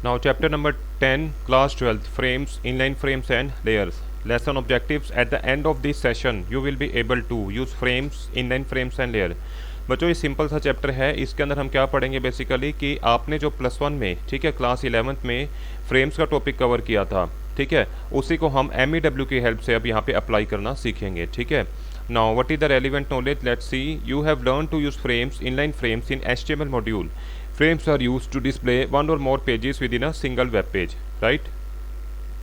Now chapter number 10, class 12, frames, inline frames and layers. Lesson objectives. At the end of this session, you will be able to use frames, inline frames and layer. बच्चों ये simple सा chapter है। इसके अंदर हम क्या पढ़ेंगे basically कि आपने जो +1 में, ठीक है, क्लास 11th में फ्रेम्स का टॉपिक कवर किया था, ठीक है, उसी को हम MEW की हेल्प से अब यहाँ पे अप्लाई करना सीखेंगे, ठीक है। Now what is the relevant knowledge? Let's see. You have learned to use frames, inline frames in HTML module. Frames are used to display one or more pages within a single web page, right?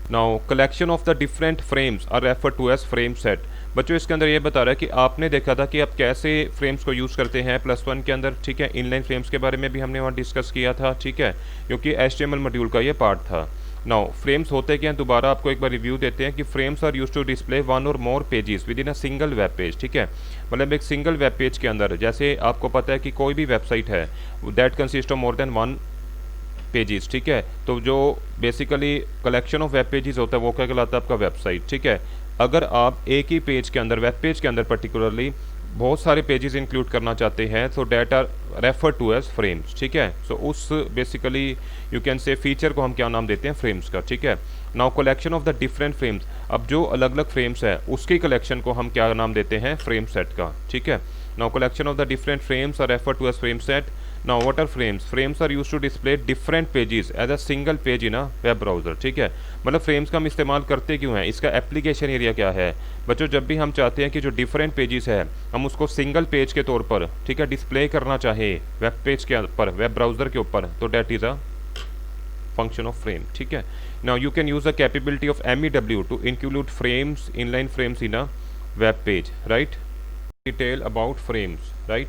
Now collection of the different frames are referred to as frame set. बच्चों इसके अंदर ये बता रहा है कि आपने देखा था कि आप कैसे फ्रेम्स को यूज़ करते हैं +1 के अंदर, ठीक है। इनलाइन फ्रेम्स के बारे में भी हमने वहाँ डिस्कस किया था, ठीक है, क्योंकि HTML मॉड्यूल का ये पार्ट था। नाउ फ्रेम्स होते क्या हैं, दोबारा आपको एक बार रिव्यू देते हैं कि frames are use to display one or more pages within a single web page, ठीक है। मतलब एक सिंगल वेब पेज के अंदर, जैसे आपको पता है कि कोई भी वेबसाइट है that consist of more than one pages, ठीक है, तो जो basically collection of web pages होता है वो क्या कहलाता है, आपका वेबसाइट, ठीक है। अगर आप एक ही पेज के अंदर, वेब पेज के अंदर पर्टिकुलरली बहुत सारे पेजेस इंक्लूड करना चाहते हैं तो that are refer to as frames, ठीक है। सो उस basically you can say feature को हम क्या नाम देते हैं, फ्रेम्स का, ठीक है। Now collection of the different frames, अब जो अलग अलग फ्रेम्स है उसकी कलेक्शन को हम क्या नाम देते हैं, फ्रेम सेट का, ठीक है। Now collection of the different frames are refer to as frame set. Now what are frames? Frames are used to display different pages as a single page in a web browser, ठीक है। मतलब frames का हम इस्तेमाल करते क्यों हैं, इसका एप्लीकेशन एरिया क्या है बच्चों? जब भी हम चाहते हैं कि जो डिफरेंट पेजेस है हम उसको सिंगल पेज के तौर पर, ठीक है, डिस्प्ले करना चाहे वेब पेज के ऊपर, वेब ब्राउजर के ऊपर, तो that is a function of frame, ठीक है। Now you can use the capability of MEW to include frames, inline frames in a web page, right. Detail about frames, right.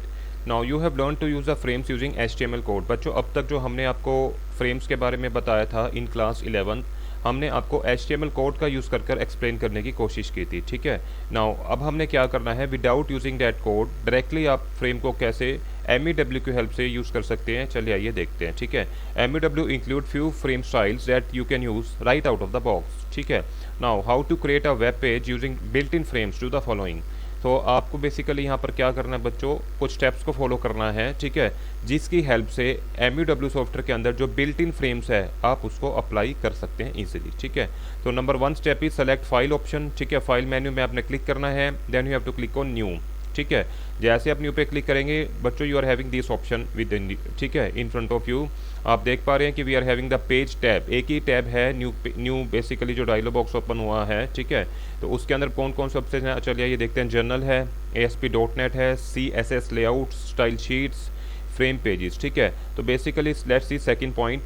Now you have learn to use the frames using HTML code. बच्चों अब तक जो हमने आपको frames के बारे में बताया था इन क्लास 11, हमने आपको HTML कोड का यूज़ कर एक्सप्लेन करने की कोशिश की थी, ठीक है। नाउ अब हमने क्या करना है, without using that code directly आप फ्रेम को कैसे MEW की हेल्प से यूज़ कर सकते हैं, चलिए आइए देखते हैं, ठीक है। MEW include few frame styles that you can use right out of the box, ठीक है। Now how to create a web page using built in frames, do the following. तो आपको बेसिकली यहाँ पर क्या करना है बच्चों, कुछ स्टेप्स को फॉलो करना है, ठीक है, जिसकी हेल्प से MEW सॉफ्टवेयर के अंदर जो बिल्ट इन फ्रेम्स है आप उसको अप्लाई कर सकते हैं इजीली, ठीक है। तो number 1 step is select file option, ठीक है। फाइल मेन्यू में आपने क्लिक करना है, then you have to click on new, ठीक है। जैसे आप न्यू पे क्लिक करेंगे बच्चों, you are having this option with in, ठीक है, इन फ्रंट ऑफ यू आप देख पा रहे हैं कि we are having the page tab, एक ही टैब है, न्यू बेसिकली जो डायलॉग बॉक्स ओपन हुआ है, ठीक है। तो उसके अंदर कौन कौन से ऑप्शन है, चलिए ये देखते हैं। जर्नल है, ASP.NET है, CSS layout, style sheets, frame pages, ठीक है। तो basically let's see second point,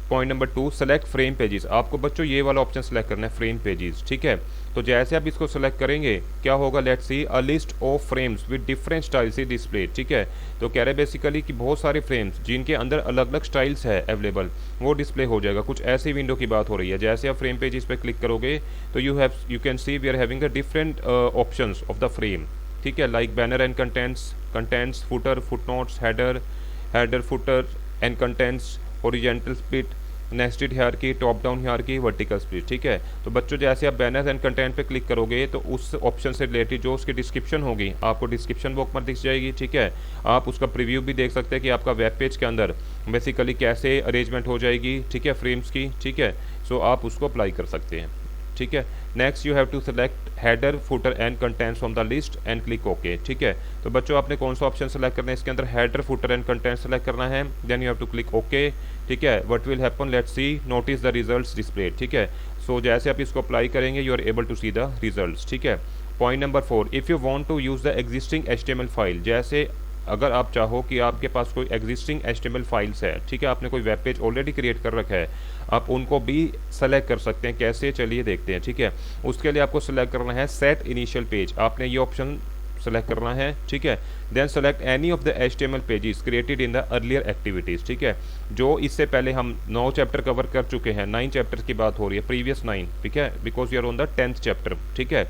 point number 2, select frame pages. आपको बच्चों ये वाला ऑप्शन सेलेक्ट करना है, फ्रेम पेजेस, ठीक है। तो जैसे आप इसको सेलेक्ट करेंगे क्या होगा, let's see a list of frames with different styles is display, ठीक है। तो कह रहे बेसिकली कि बहुत सारे फ्रेम्स जिनके अंदर अलग अलग स्टाइल्स है अवेलेबल वो डिस्प्ले हो जाएगा। कुछ ऐसी विंडो की बात हो रही है। जैसे आप फ्रेम पेजेस पे क्लिक करोगे तो you can see we are having the different options of the frame, ठीक है, like banner and contents, footer, footnotes, header footer and contents, horizontal split, nested hierarchy, top down hierarchy, vertical split, ठीक है। तो बच्चों जैसे आप banners and content पे click करोगे तो उस ऑप्शन से रिलेटेड जो उसकी डिस्क्रिप्शन होगी आपको डिस्क्रिप्शन बॉक्स में दिख जाएगी, ठीक है। आप उसका प्रीव्यू भी देख सकते हैं कि आपका वेब पेज के अंदर बेसिकली कैसे अरेंजमेंट हो जाएगी, ठीक है, फ्रेम्स की, ठीक है। सो आप उसको अप्लाई कर सकते हैं, ठीक है। Next you have to select header, footer and contents from the list and click okay, ठीक है। तो बच्चों आपने कौन सा ऑप्शन सेलेक्ट करना है, इसके अंदर header, footer and content select करना है, then you have to click okay, ठीक है। What will happen, let's see, notice the results display, ठीक है। सो जैसे आप इसको अप्लाई करेंगे you are able to see the results, ठीक है। Point number 4, if you want to use the existing HTML file, जैसे अगर आप चाहो कि आपके पास कोई एग्जिस्टिंग HTML फाइल्स है, ठीक है, आपने कोई वेब पेज ऑलरेडी क्रिएट कर रखा है, आप उनको भी सेलेक्ट कर सकते हैं। कैसे, चलिए देखते हैं, ठीक है। उसके लिए आपको सेलेक्ट करना है सेट इनिशियल पेज, आपने ये ऑप्शन सेलेक्ट करना है, ठीक है। Then select any of the HTML pages created in the earlier activities, ठीक है। जो इससे पहले हम 9 चैप्टर कवर कर चुके हैं, 9 चैप्टर की बात हो रही है, प्रीवियस 9, ठीक है, because you are on the 10th chapter, ठीक है।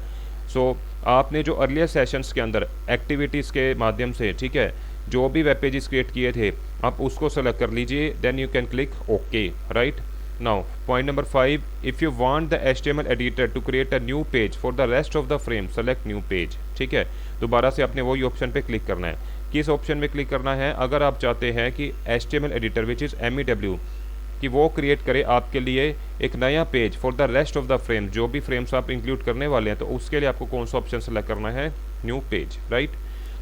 सो आपने जो अर्लियर सेशंस के अंदर एक्टिविटीज़ के माध्यम से, ठीक है, जो भी वेब पेजेस क्रिएट किए थे आप उसको सेलेक्ट कर लीजिए, then you can click okay, right. Now point number 5, if you want the HTML editor to create a new page for the rest of the frame, select new page, ठीक है। दोबारा से आपने वही ऑप्शन पे click करना है। किस ऑप्शन में क्लिक करना है, अगर आप चाहते हैं कि HTML editor which is MEW कि वो क्रिएट करे आपके लिए एक नया page for the rest of the frame. जो भी फ्रेम्स आप इंक्लूड करने वाले हैं तो उसके लिए आपको कौन सा ऑप्शन सेलेक्ट करना है, new page, right.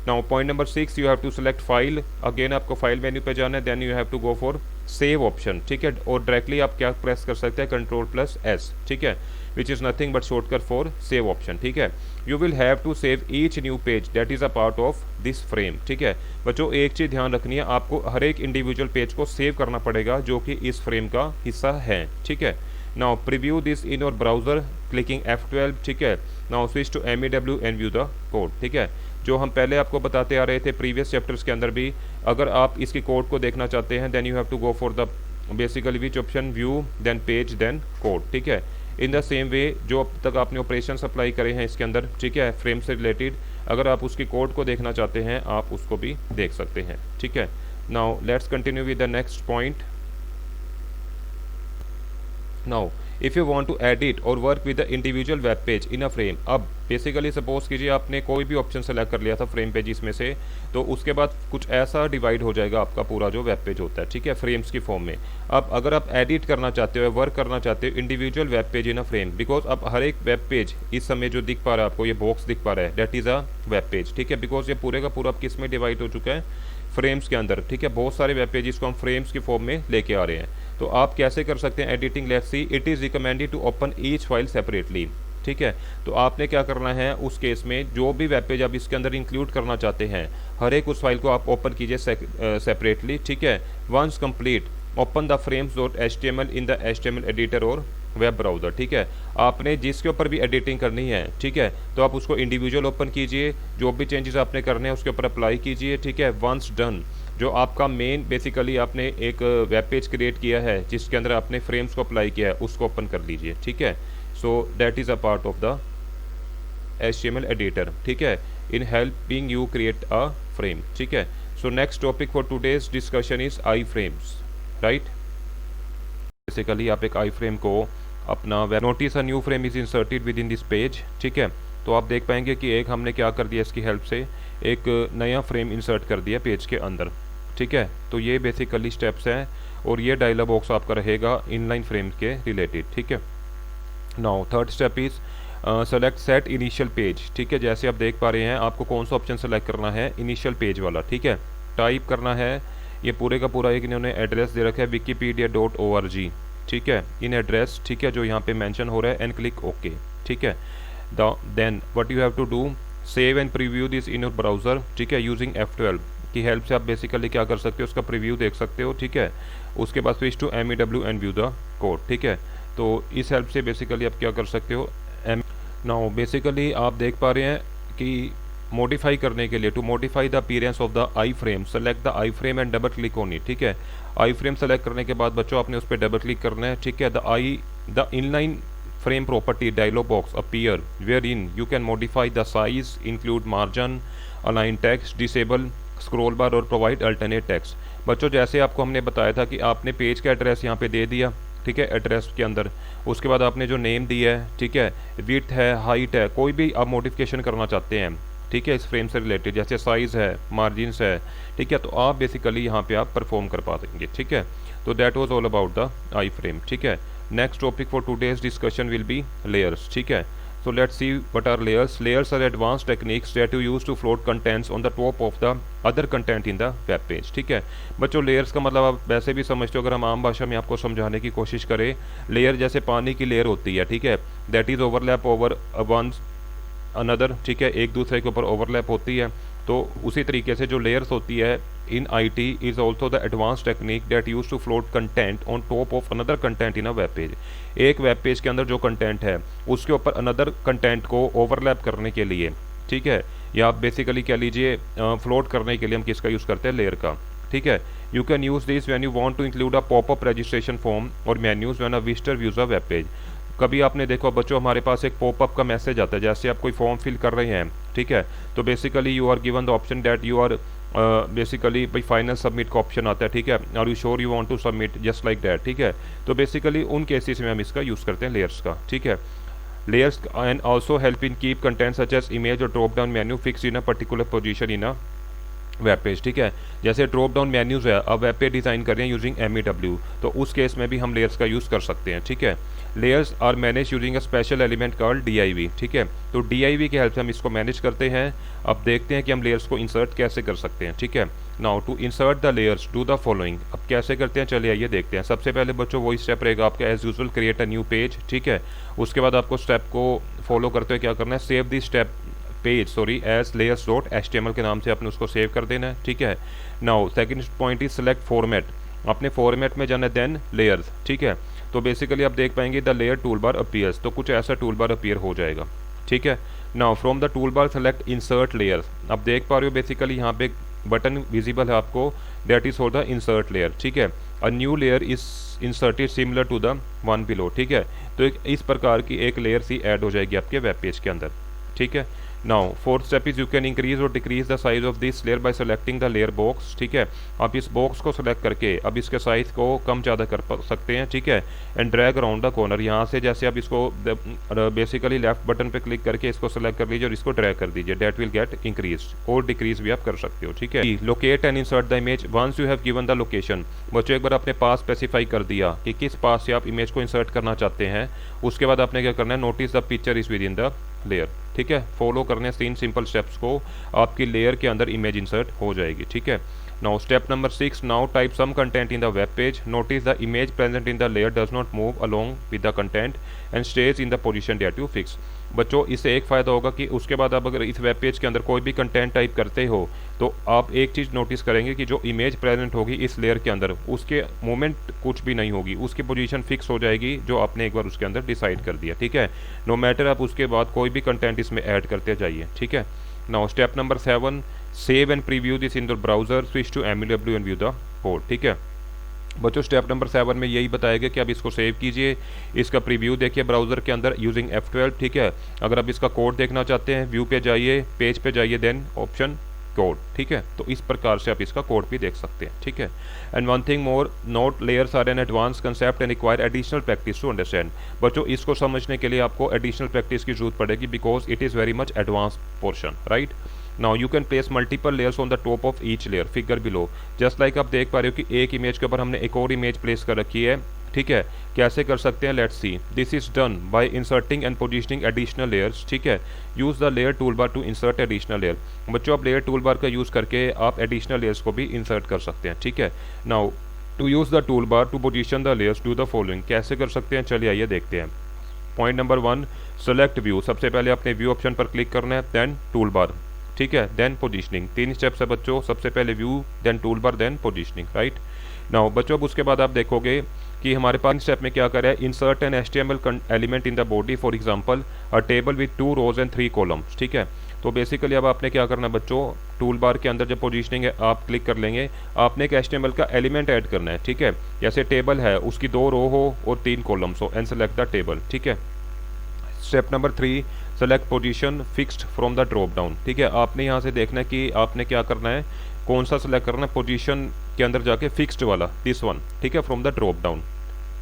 Now point number 6, you have to select file. Again आपको फाइल मेन्यू पे जाना है, then you have to go for save option, ठीक है। और डायरेक्टली आप क्या प्रेस कर सकते हैं, Ctrl+S, ठीक है, which is nothing but shortcut for save option, ठीक है। You will have to save each new page that is a part of this frame, ठीक है। बच्चों एक चीज़ ध्यान रखनी है, आपको हर एक इंडिविजुअल पेज को सेव करना पड़ेगा जो कि इस फ्रेम का हिस्सा है, ठीक है। Now preview this in your browser clicking F12, ठीक है। Now switch to MEW and view the code, ठीक है। जो हम पहले आपको बताते आ रहे थे प्रीवियस चैप्टर्स के अंदर भी, अगर आप इसकी कोड को देखना चाहते हैं then you have to go for the basically which option, view then page then code, ठीक है। इन द सेम वे जो अब तक आपने ऑपरेशन अप्लाई करे हैं इसके अंदर, ठीक है, फ्रेम से रिलेटेड, अगर आप उसकी कोड को देखना चाहते हैं आप उसको भी देख सकते हैं, ठीक है। Now let's continue with the next point. Now if you want to edit or work with the individual web page in a frame, अब बेसिकली सपोज कीजिए आपने कोई भी ऑप्शन सेलेक्ट कर लिया था फ्रेम पेज में से, तो उसके बाद कुछ ऐसा डिवाइड हो जाएगा आपका पूरा जो वेब पेज होता है, ठीक है, फ्रेम्स की फॉर्म में। अब अगर आप एडिट करना चाहते हो, वर्क करना चाहते हो individual web page in a frame, because अब हर एक वेब पेज इस समय जो दिख पा रहा है आपको, ये बॉक्स दिख पा रहा है, that is a web page, ठीक है, बिकॉज ये पूरे का पूरा किस में डिवाइड हो चुका है, फ्रेम्स के अंदर, ठीक है। बहुत सारे वेब पेजेस को हम फ्रेम्स की फॉर्म में लेके आ रहे हैं। तो आप कैसे कर सकते हैं editing, let's see, it is recommended to open each file separately, ठीक है। तो आपने क्या करना है उस केस में, जो भी वेब पेज आप इसके अंदर इंक्लूड करना चाहते हैं, हर एक उस फाइल को आप ओपन कीजिए सेपरेटली, ठीक है। Once complete open the frames.html in the HTML editor और वेब ब्राउज़र, ठीक है। आपने जिसके ऊपर भी एडिटिंग करनी है, ठीक है, तो आप उसको इंडिविजुअल ओपन कीजिए, जो भी चेंजेस आपने करने हैं उसके ऊपर अप्लाई कीजिए, ठीक है। वंस डन, जो आपका मेन बेसिकली आपने एक वेब पेज क्रिएट किया है जिसके अंदर आपने फ्रेम्स को अप्लाई किया है, उसको ओपन कर लीजिए, ठीक है। So that is a part of the HTML editor, ठीक है, in helping you create a frame, ठीक है। So next topic for today's discussion is I frames, right. Basically आप एक आई फ्रेम को अपना notice a new frame is inserted with in this page, ठीक है। तो आप देख पाएंगे कि एक हमने क्या कर दिया, इसकी हेल्प से एक नया फ्रेम इंसर्ट कर दिया पेज के अंदर, ठीक है। तो ये बेसिकली स्टेप्स हैं और ये डायलॉग बॉक्स आपका रहेगा इनलाइन फ्रेम के रिलेटेड, ठीक है। Now third step is select set initial page, ठीक है। जैसे आप देख पा रहे हैं आपको कौन सा ऑप्शन सेलेक्ट करना है, इनिशियल पेज वाला, ठीक है। टाइप करना है, ये पूरे का पूरा एक इन्होंने एड्रेस दे रखा है wikipedia.org, ठीक है, इन एड्रेस, ठीक है, जो यहाँ पे मेंशन हो रहा है, एंड क्लिक ओके, ठीक है। Then what you have to do, save and preview this in your browser, ठीक है, यूजिंग F12 की हेल्प से आप बेसिकली क्या कर सकते हो, उसका प्रीव्यू देख सकते हो, ठीक है। उसके बाद switch to MEW and view the code, ठीक है। तो इस हेल्प से बेसिकली आप क्या कर सकते हो, नाउ बेसिकली आप देख पा रहे हैं कि मॉडिफाई करने के लिए, to modify the appearance of the i frame, select the i frame and double click on it, ठीक है। आई फ्रेम सेलेक्ट करने के बाद बच्चों आपने उस पर डबल क्लिक करना है, ठीक है। The inline frame property dialog box appear wherein you can modify the size, include margin, align text, disable scroll bar और provide alternate text। बच्चों जैसे आपको हमने बताया था कि आपने पेज का एड्रेस यहाँ पे दे दिया, ठीक है, एड्रेस के अंदर, उसके बाद आपने जो नेम दिया है, ठीक है, विड्थ है, हाइट है, कोई भी आप मॉडिफिकेशन करना चाहते हैं, ठीक है, इस फ्रेम से रिलेटेड, जैसे साइज़ है, मार्जिनस है, ठीक है, तो आप बेसिकली यहाँ पे आप परफॉर्म कर पा देंगे, ठीक है। तो that was all about the i frame, ठीक है। Next topic for today's discussion will be layers, ठीक है। So let's see what are layers. Layers are advanced techniques that you use to float contents on the top of the other content in the web page, ठीक है। बच्चों layers का मतलब आप वैसे भी समझते हो, अगर हम आम भाषा में आपको समझाने की कोशिश करें, लेयर जैसे पानी की लेयर होती है, ठीक है, that is overlap over one another, ठीक है, एक दूसरे के ऊपर ओवरलैप होती है। तो उसी तरीके से जो लेयर्स होती है in IT is also the advanced technique that use to float content on top of another content in a web page. एक वेब पेज के अंदर जो कंटेंट है उसके ऊपर अनदर कंटेंट को ओवरलैप करने के लिए, ठीक है, या आप बेसिकली कह लीजिए फ्लोट करने के लिए हम किसका यूज़ करते हैं, लेयर का, ठीक है। You can use this when you want to include a popup registration form or menus when a visitor views a web page. कभी आपने देखो बच्चों हमारे पास एक पॉपअप का मैसेज आता है, जैसे आप कोई फॉर्म फिल कर रहे हैं, ठीक है, तो basically you are given the option that you are basically भाई फाइनल सबमिट का ऑप्शन आता है, ठीक है, और you sure you want to submit just like that, ठीक है। तो बेसिकली उन केसेस में हम इसका यूज़ करते हैं लेयर्स का, ठीक है। Layers and also help in keep content such as image or drop down menu fix in a particular position in a web page, ठीक है। जैसे ड्रॉप डाउन मेन्यूज है, अब वेब पेज डिज़ाइन कर रहे हैं यूजिंग MEW, तो उस केस में भी हम लेयर्स का यूज़ कर सकते हैं, ठीक है। Layers are manage using a special element called DIV, ठीक है। तो DIV की हेल्प से हम इसको मैनेज करते हैं। अब देखते हैं कि हम लेयर्स को इंसर्ट कैसे कर सकते हैं, ठीक है। Now to insert the layers do the following. अब कैसे करते हैं, चलिए आइए देखते हैं। सबसे पहले बच्चों वही स्टेप रहेगा आपका as usual, create a new page, ठीक है। उसके बाद आपको स्टेप को फॉलो करते हुए क्या करना है, save the step page as layers.html के नाम से आपने उसको सेव कर देना है, ठीक है। Now second point is select format, अपने फॉर्मेट में जाना है, देन लेयर्स, ठीक है। तो बेसिकली आप देख पाएंगे the layer tool bar appears, तो कुछ ऐसा टूल बार अपीयर हो जाएगा, ठीक है। Now from the tool bar select insert layers. अब देख पा रहे हो बेसिकली यहाँ पे बटन विजिबल है आपको, that is for the insert layer, ठीक है। A new layer is inserted similar to the one below, ठीक है। तो इस प्रकार की एक लेयर सी ऐड हो जाएगी आपके वेब पेज के अंदर, ठीक है। Now fourth step is you can increase और decrease the size of this layer by selecting the layer box, ठीक है। आप इस बॉक्स को सेलेक्ट करके अब इसके साइज को कम ज़्यादा कर सकते हैं, ठीक है। And drag around the corner, यहाँ से जैसे आप इसको बेसिकली लेफ्ट बटन पे क्लिक करके इसको सेलेक्ट कर लीजिए और इसको ड्रैग कर दीजिए, डेट विल गेट इंक्रीज और डिक्रीज भी आप कर सकते हो, ठीक है। Locate and insert the image once you have given the location. बच्चों एक बार आपने पास स्पेसिफाई कर दिया कि किस पास से आप इमेज को इंसर्ट करना चाहते हैं, उसके बाद आपने क्या करना है, notice the picture is with in the layer, ठीक है। फॉलो करने 3 सिंपल स्टेप्स को आपकी लेयर के अंदर इमेज इंसर्ट हो जाएगी, ठीक है। Now step number 6, now type some content in the web page, notice the image present in the layer does not move along with the content and stays in the position that you fix. बच्चों इससे एक फ़ायदा होगा कि उसके बाद आप अगर इस वेब पेज के अंदर कोई भी कंटेंट टाइप करते हो तो आप एक चीज़ नोटिस करेंगे कि जो इमेज प्रेजेंट होगी इस लेयर के अंदर, उसके मोमेंट कुछ भी नहीं होगी, उसकी पोजीशन फिक्स हो जाएगी जो आपने एक बार उसके अंदर डिसाइड कर दिया, ठीक है। नो मैटर आप उसके बाद कोई भी कंटेंट इसमें ऐड करते जाइए, ठीक है। Now step number 7, save and preview this in the browser, switch to MEW and view the code, ठीक है। बच्चों स्टेप नंबर 7 में यही बताया गया कि आप इसको सेव कीजिए, इसका प्रीव्यू देखिए ब्राउजर के अंदर यूजिंग F12, ठीक है। अगर आप इसका कोड देखना चाहते हैं, व्यू पे जाइए, पेज पे जाइए, देन ऑप्शन कोड, ठीक है। तो इस प्रकार से आप इसका कोड भी देख सकते हैं, ठीक है। And one thing more, note layers are an advance concept and require additional practice to understand. बच्चों इसको समझने के लिए आपको एडिशनल प्रैक्टिस की जरूरत पड़ेगी, because it is very much advance portion, right. Now you can place multiple layers on the top of each layer, figure below. Just like आप देख पा रहे हो कि एक इमेज के ऊपर हमने एक और इमेज प्लेस कर रखी है, ठीक है। कैसे कर सकते हैं, let's see. This is done by inserting and positioning additional layers, ठीक है। Use the layer tool bar to insert additional layer. बच्चों आप लेयर टूल बार का यूज़ करके आप एडिशनल लेयर्स को भी इंसर्ट कर सकते हैं, ठीक है। Now to use the tool bar to position the layers do the following. कैसे कर सकते हैं, चलिए आइए देखते हैं। Point number 1, select view. सबसे पहले आपने व्यू ऑप्शन पर क्लिक करना है, देन टूल बार, ठीक है, देन पोजीशनिंग। 3 स्टेप्स है बच्चों, सबसे पहले view, then tool bar, then positioning, right. Now बच्चों अब उसके बाद आप देखोगे कि हमारे पास स्टेप में क्या करा है, insert an HTML element in the body, for example a table with 2 rows and 3 columns, ठीक है। तो बेसिकली अब आपने क्या करना है बच्चों, टूल बार के अंदर जब पोजीशनिंग है आप क्लिक कर लेंगे, आपने एक HTML का एलिमेंट ऐड करना है, ठीक है। जैसे टेबल है, उसकी 2 रो हो और 3 कॉलम्स हो, एंड सेलेक्ट द टेबल, ठीक है। Step number 3, select position fixed from the drop down, ठीक है। आपने यहाँ से देखना है कि आपने क्या करना है, कौन सा सेलेक्ट करना है, पोजीशन के अंदर जाके फिक्स्ड वाला, दिस वन, ठीक है, from the drop down,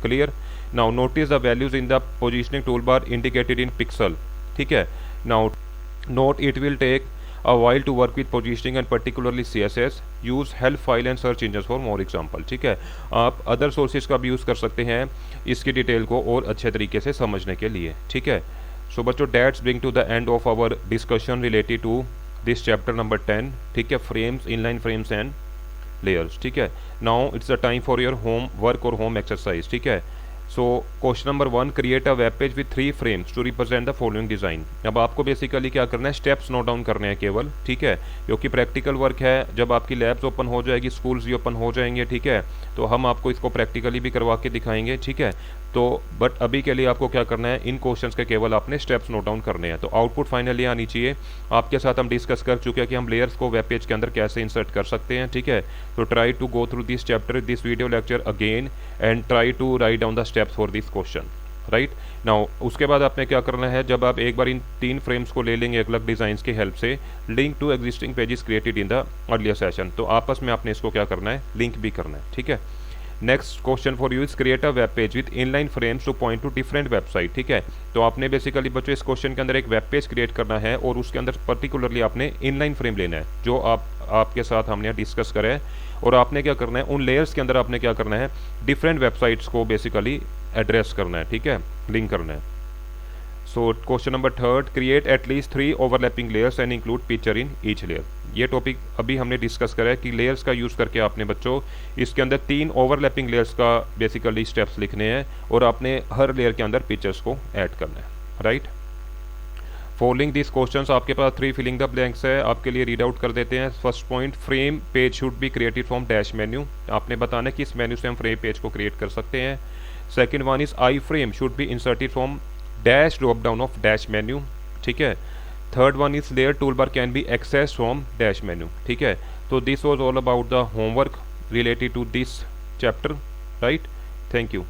clear. Now notice the values in the positioning tool bar indicated in pixel, ठीक है। Now note it will take a while to work with positioning and particularly CSS. use help file and search engines for more example, ठीक है। आप other sources का भी use कर सकते हैं इसकी डिटेल को और अच्छे तरीके से समझने के लिए, ठीक है। सो बच्चों that's bring to the end of our discussion related to this chapter number 10, ठीक है, frames, inline frames and layers, ठीक है। Now it's a time for your home work और होम एक्सरसाइज, ठीक है। So question number 1, create a web page with 3 frames to represent the following design. अब आपको basically क्या करना है, स्टेप्स नोट डाउन करने हैं केवल, ठीक है, क्योंकि प्रैक्टिकल वर्क है। जब आपकी लैब्स ओपन हो जाएगी, स्कूल्स भी ओपन हो जाएंगे, ठीक है, तो हम आपको इसको प्रैक्टिकली भी करवा के दिखाएंगे, ठीक है। तो बट अभी के लिए आपको क्या करना है, इन क्वेश्चंस के केवल आपने स्टेप्स नोट डाउन करने हैं। तो आउटपुट फाइनली आनी चाहिए। आपके साथ हम डिस्कस कर चुके हैं कि हम लेयर्स को वेब पेज के अंदर कैसे इंसर्ट कर सकते हैं, ठीक है। तो try to go through this chapter, this video lecture again and try to write down the steps for this question, right. Now उसके बाद आपने क्या करना है, जब आप एक बार इन 3 फ्रेम्स को ले लेंगे अलग अलग डिज़ाइन की हेल्प से, link to existing pages created in the earlier session, तो आपस में आपने इसको क्या करना है, लिंक भी करना है, ठीक है। Next question for you is create a web page with inline frames two point two different website, ठीक है। तो आपने बेसिकली बच्चों इस क्वेश्चन के अंदर एक वेब पेज क्रिएट करना है और उसके अंदर पर्टिकुलरली आपने इनलाइन फ्रेम लेना है जो आप आपके साथ हमने डिस्कस करा है। और आपने क्या करना है, उन लेयर्स के अंदर आपने क्या करना है, डिफरेंट वेबसाइट्स को बेसिकली एड्रेस करना है, ठीक है, लिंक करना है। So question number third, create at least 3 overlapping layers and include picture in each layer. ये टॉपिक अभी हमने डिस्कस करा है कि लेयर्स का यूज़ करके आपने बच्चों इसके अंदर 3 ओवरलैपिंग लेयर्स का बेसिकली स्टेप्स लिखने हैं और आपने हर लेयर के अंदर पिक्चर्स को ऐड करना है, राइट। फॉलोइंग दिस क्वेश्चंस आपके पास 3 फिलिंग द ब्लैंक्स है, आपके लिए रीड आउट कर देते हैं। First point, frame page should be created from dash menu. आपने बताना है कि इस मेन्यू से हम फ्रेम पेज को क्रिएट कर सकते हैं। Second one is i frame should be inserted from dash drop down of dash menu, ठीक है। Third one is layer tool bar can be access from dash menu, ठीक है। तो this was all about the homework related to this chapter, right. Thank you.